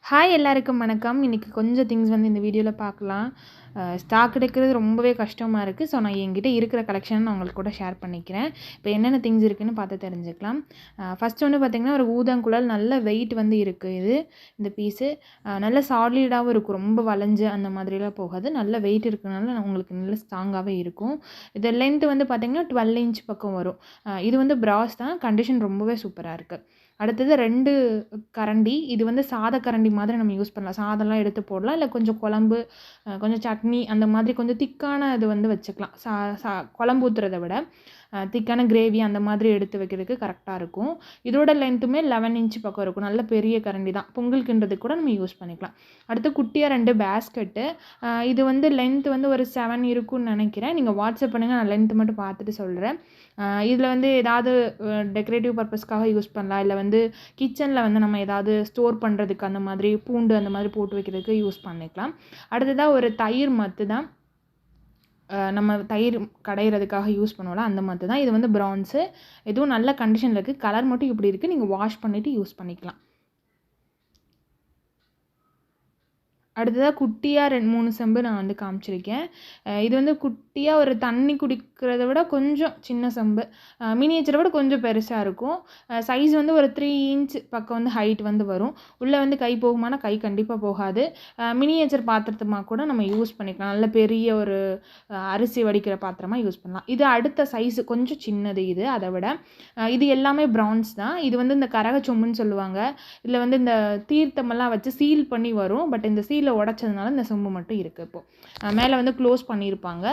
Hi எல்லாருக்கும் வணக்கம். இன்றைக்கி கொஞ்சம் திங்ஸ் வந்து இந்த வீடியோவில் பார்க்கலாம். ஸ்டாக் எடுக்கிறது ரொம்பவே கஷ்டமாக இருக்குது. ஸோ நான் என்கிட்ட இருக்கிற கலெக்ஷன் நான் உங்களுக்கு கூட ஷேர் பண்ணிக்கிறேன். இப்போ என்னென்ன திங்ஸ் இருக்குதுன்னு பார்த்து தெரிஞ்சுக்கலாம். ஃபஸ்ட்டு வந்து பார்த்திங்கன்னா ஒரு ஊதங்குழல் நல்ல வெயிட் வந்து இருக்குது. இந்த பீஸு நல்ல சாலிடாகவும் இருக்கும், ரொம்ப வளைஞ்சு அந்த மாதிரிலாம் போகாது. நல்ல வெயிட் இருக்கிறதுனால உங்களுக்கு நல்ல ஸ்ட்ராங்காகவே இருக்கும். இது லென்த்து வந்து பார்த்திங்கன்னா 12 இன்ச் பக்கம் வரும். இது வந்து பிராஸ் தான். கண்டிஷன் ரொம்பவே சூப்பராக இருக்குது. அடுத்தது 2 கரண்டி. இது வந்து சாத கரண்டி மாதிரி நம்ம யூஸ் பண்ணலாம். சாதம்லாம் எடுத்து போடலாம், இல்லை கொஞ்சம் குழம்பு, கொஞ்சம் சட்னி அந்த மாதிரி கொஞ்சம் திக்கான இது வந்து வச்சுக்கலாம். குழம்பு ஊற்றுறத விட திக்கான கிரேவி அந்த மாதிரி எடுத்து வைக்கிறதுக்கு கரெக்டாக இருக்கும். இதோட லென்த்துமே 11 இன்ச் பக்கம் இருக்கும். நல்ல பெரிய கரண்டி தான். பொங்கல் கிண்டுறதுக்கு கூட நம்ம யூஸ் பண்ணிக்கலாம். அடுத்து குட்டியாக 2 பேஸ்கெட்டு. இது வந்து லென்த் வந்து ஒரு 7 இருக்கும்னு நினைக்கிறேன். நீங்கள் வாட்ஸ்அப் பண்ணுங்கள், நான் லென்த்து மட்டும் பார்த்துட்டு சொல்கிறேன். இதில் வந்து ஏதாவது டெக்கரேட்டிவ் பர்பஸ்க்காக யூஸ் பண்ணலாம், இல்லை வந்து கிச்சனில் வந்து நம்ம ஏதாவது ஸ்டோர் பண்ணுறதுக்கு அந்த மாதிரி பூண்டு அந்த மாதிரி போட்டு வைக்கிறதுக்கு யூஸ் பண்ணிக்கலாம். அடுத்ததாக ஒரு தயிர் மத்து தான். நம்ம தயிர் கடையிறதுக்காக யூஸ் பண்ணுவோம்ல, அந்த மாதிரி தான். இது வந்து பிரான்ஸு. எதுவும் நல்ல கண்டிஷனில் இருக்குது. கலர் மட்டும் இப்படி இருக்குது. நீங்கள் வாஷ் பண்ணிவிட்டு யூஸ் பண்ணிக்கலாம். அடுத்ததாக குட்டியாக 3 செம்பு நான் வந்து காமிச்சிருக்கேன். இது வந்து குட்டியாக ஒரு தண்ணி குடிக்கிறத விட கொஞ்சம் சின்ன செம்பு. மினியேச்சரை விட கொஞ்சம் பெருசாக இருக்கும். சைஸ் வந்து ஒரு 3 இன்ச் பக்கம் வந்து ஹைட் வந்து வரும். உள்ளே வந்து கை போகுமானா கை கண்டிப்பாக போகாது. மினியேச்சர் பாத்திரத்துமாக கூட நம்ம யூஸ் பண்ணிக்கலாம். நல்ல பெரிய ஒரு அரிசி வடிக்கிற பாத்திரமாக யூஸ் பண்ணலாம். இது அடுத்த சைஸு கொஞ்சம் சின்னது. இது அதை விட இது எல்லாமே ப்ரான்ஸ் தான். இது வந்து இந்த கரகச்சொம்புன்னு சொல்லுவாங்க. இதில் வந்து இந்த தீர்த்தமெல்லாம் வச்சு சீல் பண்ணி வரும். பட் இந்த சீலை உடச்சதுனால இந்த சொம்பு மட்டும் இருக்குது. இப்போது மேலே வந்து க்ளோஸ் பண்ணியிருப்பாங்க.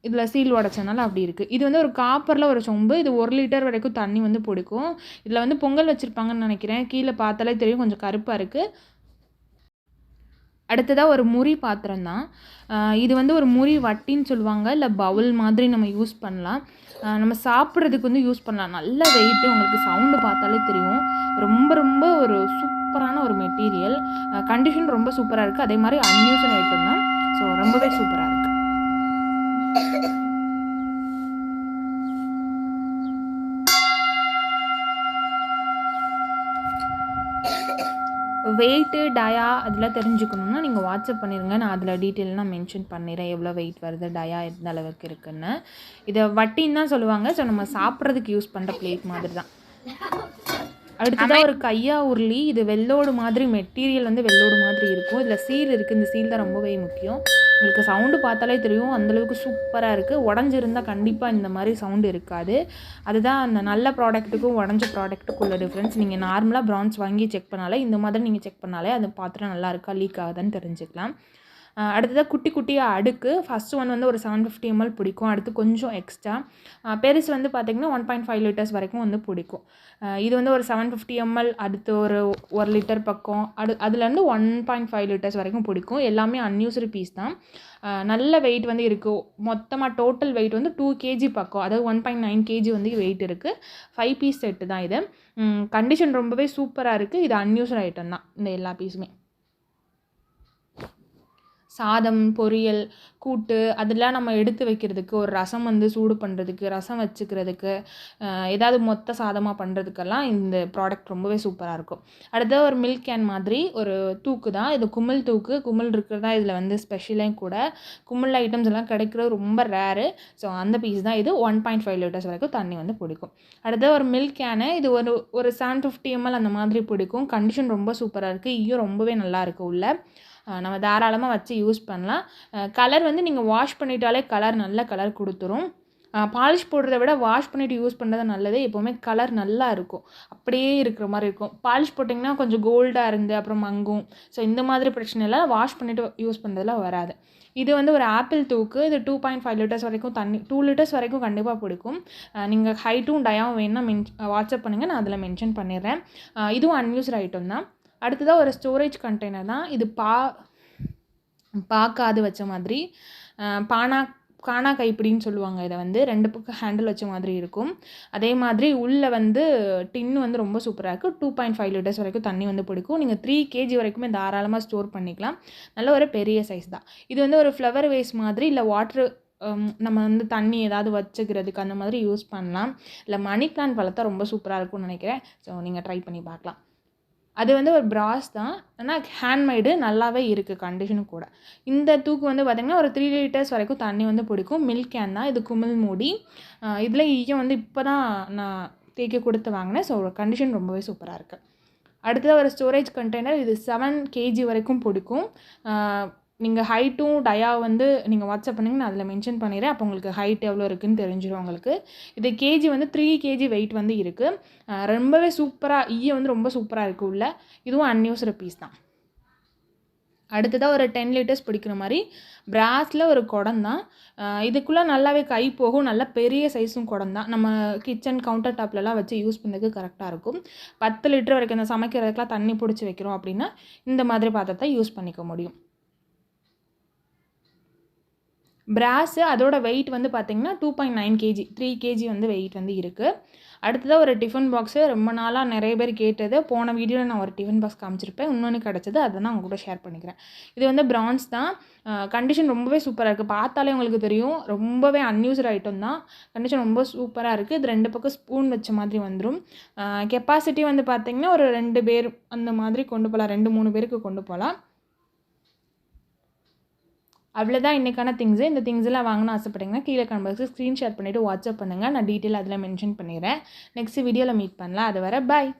இதில் சீல் உடச்சதுனால அப்படி இருக்குது. இது வந்து ஒரு காப்பரில் ஒரு சொம்பு. இது 1 லிட்டர் வரைக்கும் தண்ணி வந்து பிடிக்கும். இதில் வந்து பொங்கல் வச்சுருப்பாங்கன்னு நினைக்கிறேன். கீழே பார்த்தாலே தெரியும், கொஞ்சம் கருப்பாக இருக்குது. அடுத்ததாக ஒரு முறி பாத்திரம் தான். இது வந்து ஒரு முறி வட்டின்னு சொல்லுவாங்க, இல்லை பவுல் மாதிரி நம்ம யூஸ் பண்ணலாம். நம்ம சாப்பிட்றதுக்கு வந்து யூஸ் பண்ணலாம். நல்ல வெயிட்டு, உங்களுக்கு சவுண்டு பார்த்தாலே தெரியும். ரொம்ப ரொம்ப ஒரு சூப்பரான ஒரு மெட்டீரியல். கண்டிஷன் ரொம்ப சூப்பராக இருக்குது. அதே மாதிரி அன்யூஸ்டு ஐட்டம் தான். ஸோ ரொம்பவே சூப்பராக இருக்குது. வெயிட்டு, டயா அதெல்லாம் தெரிஞ்சுக்கணுன்னா நீங்கள் வாட்ஸ்அப் பண்ணிடுங்க. நான் அதில் டீட்டெயிலாக மென்ஷன் பண்ணிடுறேன், எவ்வளோ வெயிட் வருது, டயா எந்த அளவுக்கு இருக்குன்னு. இதை வட்டின்னு தான் சொல்லுவாங்க. ஸோ நம்ம சாப்பிட்றதுக்கு யூஸ் பண்ணுற பிளேட் மாதிரி தான். அடுத்ததாக ஒரு கையா உருளி. இது வெள்ளோடு மாதிரி, மெட்டீரியல் வந்து வெள்ளோடு மாதிரி இருக்கும். இதில் சீல் இருக்குது. இந்த சீல் தான் ரொம்பவே முக்கியம். உங்களுக்கு சவுண்டு பார்த்தாலே தெரியும், அந்தளவுக்கு சூப்பராக இருக்குது. உடஞ்சிருந்தால் கண்டிப்பாக இந்த மாதிரி சவுண்டு இருக்காது. அதுதான் அந்த நல்ல ப்ராடக்ட்டுக்கும் உடஞ்ச ப்ராடக்ட்டுக்கும் உள்ள டிஃப்ரென்ஸ். நீங்கள் நார்மலாக ப்ரான்ஸ் வாங்கி செக் பண்ணாலே, இந்த மாதிரி நீங்கள் செக் பண்ணாலே அது பாத்திரம் நல்லா இருக்கா, லீக் ஆகுதான்னு தெரிஞ்சுக்கலாம். அடுத்ததாக குட்டி குட்டியாக அடுக்கு. ஃபஸ்ட்டு ஒன் வந்து ஒரு 750 ml பிடிக்கும். அடுத்து கொஞ்சம் எக்ஸ்ட்ரா. பெருசு வந்து பார்த்திங்கன்னா 1.5 லிட்டர்ஸ் வரைக்கும் வந்து பிடிக்கும். இது வந்து ஒரு 750 ml. அடுத்து ஒரு 1 லிட்டர் பக்கம். அதுலேருந்து 1.5 லிட்டர்ஸ் வரைக்கும் பிடிக்கும். எல்லாமே அன்யூஸ்டு பீஸ் தான். நல்ல வெயிட் வந்து இருக்குது. மொத்தமாக டோட்டல் வெயிட் வந்து 2 kg பக்கம், அதாவது 1.9 kg வந்து வெயிட் இருக்குது. 5 பீஸ் செட்டு தான் இது. கண்டிஷன் ரொம்பவே சூப்பராக இருக்குது. இது அன்யூஸ்டு ஐட்டம் தான் இந்த எல்லா பீஸுமே. சாதம், பொரியல், கூட்டு அதெல்லாம் நம்ம எடுத்து வைக்கிறதுக்கு, ஒரு ரசம் வந்து சூடு பண்ணுறதுக்கு, ரசம் வச்சுக்கிறதுக்கு, ஏதாவது மொத்த சாதமாக பண்ணுறதுக்கெல்லாம் இந்த ப்ராடக்ட் ரொம்பவே சூப்பராக இருக்கும். அடுத்து ஒரு மில்க் கேன் மாதிரி ஒரு தூக்கு தான். இது குமிழ் தூக்கு. குமிழ் இருக்கிறதா இதில் வந்து ஸ்பெஷலே கூட. குமிழ் ஐட்டம்ஸ் எல்லாம் கிடைக்கிறது ரொம்ப ரேரு. ஸோ அந்த பீஸ் தான் இது. 1.5 லிட்டர்ஸ் வரைக்கும் தண்ணி வந்து பிடிக்கும். அடுத்து ஒரு மில்க் கேனு. இது ஒரு 750 ml அந்த மாதிரி பிடிக்கும். கண்டிஷன் ரொம்ப சூப்பராக இருக்குது. ஈயும் ரொம்பவே நல்லா இருக்குது. உள்ள நம்ம தாராளமாக வச்சு யூஸ் பண்ணலாம். கலர் வந்து நீங்கள் வாஷ் பண்ணிட்டாலே நல்ல கலர் கொடுத்துரும். பாலிஷ் போடுறத விட வாஷ் பண்ணிவிட்டு யூஸ் பண்ணுறது நல்லது. எப்போவுமே கலர் நல்லா இருக்கும், அப்படியே இருக்கிற மாதிரி இருக்கும். பாலிஷ் போட்டிங்கன்னா கொஞ்சம் கோல்டாக இருந்து அப்புறம் மங்கும். ஸோ இந்த மாதிரி பிரச்சனை எல்லாம் வாஷ் பண்ணிவிட்டு யூஸ் பண்ணுறதுலாம் வராது. இது வந்து ஒரு ஆப்பிள் தூக்கு. இது 2.5 லிட்டர்ஸ் வரைக்கும் தண்ணி, 2 லிட்டர்ஸ் வரைக்கும் கண்டிப்பாக பிடிக்கும். நீங்கள் ஹைட்டும் டயாவும் வேணும்னா வாட்ஸ்அப் பண்ணுங்கள், நான் அதில் மென்ஷன் பண்ணிடுறேன். இதுவும் அன்யூஸ்டு ஐட்டம் தான். அடுத்ததாக ஒரு ஸ்டோரேஜ் கண்டெய்னர் தான். இது பாக்காது வச்ச மாதிரி. காணா கைப்பிடின்னு சொல்லுவாங்க. இதை வந்து 2 பக்கம் ஹேண்டில் வச்ச மாதிரி இருக்கும். அதே மாதிரி உள்ளே வந்து டின்னு வந்து ரொம்ப சூப்பராக இருக்குது. 2.5 லிட்டர்ஸ் வரைக்கும் தண்ணி வந்து பிடிக்கும். நீங்கள் 3 kg வரைக்குமே தாராளமாக ஸ்டோர் பண்ணிக்கலாம். நல்ல ஒரு பெரிய சைஸ் தான். இது வந்து ஒரு ஃப்ளவர் வேஸ் மாதிரி, இல்லை வாட்ரு நம்ம வந்து தண்ணி ஏதாவது வச்சுக்கிறதுக்கு அந்த மாதிரி யூஸ் பண்ணலாம். இல்லை மணி பிளான்ட் வளர்த்தா ரொம்ப சூப்பராக இருக்கும்னு நினைக்கிறேன். ஸோ நீங்கள் ட்ரை பண்ணி பார்க்கலாம். அது வந்து ஒரு பிராஸ் தான், ஆனால் ஹேண்ட்மேடு நல்லாவே இருக்குது கண்டிஷனும் கூட. இந்த தூக்கு வந்து பார்த்திங்கன்னா ஒரு 3 லிட்டர்ஸ் வரைக்கும் தண்ணி வந்து பிடிக்கும். மில்க் கேன் தான் இது, குமிழ் மூடி. இதில் ஈயம் வந்து இப்போ தான் நான் தேய்க்க கொடுத்து வாங்கினேன். ஸோ கண்டிஷன் ரொம்பவே சூப்பராக இருக்குது. அடுத்தது ஒரு ஸ்டோரேஜ் கண்டெய்னர். இது 7 kg வரைக்கும் பிடிக்கும். நீங்கள் ஹைட்டும் டயா வந்து நீங்கள் வாட்ஸ்அப் பண்ணிங்கன்னா நான் அதில் மென்ஷன் பண்ணிடுறேன். அப்போ உங்களுக்கு ஹைட் எவ்வளோ இருக்குதுன்னு தெரிஞ்சிடும் உங்களுக்கு. இது கேஜி வந்து 3 kg வெயிட் வந்து இருக்குது. ரொம்பவே சூப்பராக, ஈயம் வந்து ரொம்ப சூப்பராக இருக்குது உள்ள. இதுவும் அன்யூஸ்டு பீஸ் தான். அடுத்ததாக ஒரு 10 லிட்டர்ஸ் பிடிக்கிற மாதிரி பிராஸில் ஒரு குடம் தான். இதுக்குள்ளே நல்லாவே கை போகும். நல்ல பெரிய சைஸும் குடம் தான். நம்ம கிச்சன் கவுண்டர் டாப்லலாம் வச்சு யூஸ் பண்ணுறதுக்கு கரெக்டாக இருக்கும். 10 லிட்டர் வரைக்கும் இந்த சமைக்கிறதுக்கெலாம் தண்ணி பிடிச்சி வைக்கிறோம் அப்படின்னா இந்த மாதிரி பாத்திரத்தை யூஸ் பண்ணிக்க முடியும். பிராஸு அதோட வெயிட் வந்து பார்த்திங்கன்னா 2.9 kg, 3 kg வந்து வெயிட் வந்து இருக்குது. அடுத்ததாக ஒரு டிஃபன் பாக்ஸு. ரொம்ப நாளாக நிறைய பேர் கேட்டது. போன வீடியோவில் நான் ஒரு டிஃபன் பாக்ஸ் காமிச்சிருப்பேன். இன்னொன்று கிடச்சது, அதை நான் உங்க கூட ஷேர் பண்ணிக்கிறேன். இது வந்து பிரான்ஸ் தான். கண்டிஷன் ரொம்பவே சூப்பராக இருக்குது. பார்த்தாலே உங்களுக்கு தெரியும், ரொம்பவே அன்யூஸ்டு ஐட்டம் தான். கண்டிஷன் ரொம்ப சூப்பராக இருக்குது. இது 2 பக்கம் ஸ்பூன் வச்ச மாதிரி வந்துடும். கெப்பாசிட்டி வந்து பார்த்திங்கன்னா ஒரு 2 பேர் அந்த மாதிரி கொண்டு போகலாம், 2-3 பேருக்கு கொண்டு போகலாம். அவ்வளோதான் இன்றைக்கான திங்ஸு. இந்த திங்ஸ்லாம் வாங்கணும்னு ஆசைப்பட்டீங்கன்னா கீழே கமெண்ட்ஸுக்கு ஸ்க்ரீன்ஷாட் பண்ணிவிட்டு வாட்ஸ்அப் பண்ணுங்கள். நான் டீட்டெயில் அதில் மென்ஷன் பண்ணிடுறேன். நெக்ஸ்ட் வீடியோவில் மீட் பண்ணலாம். அது வரை பாய்.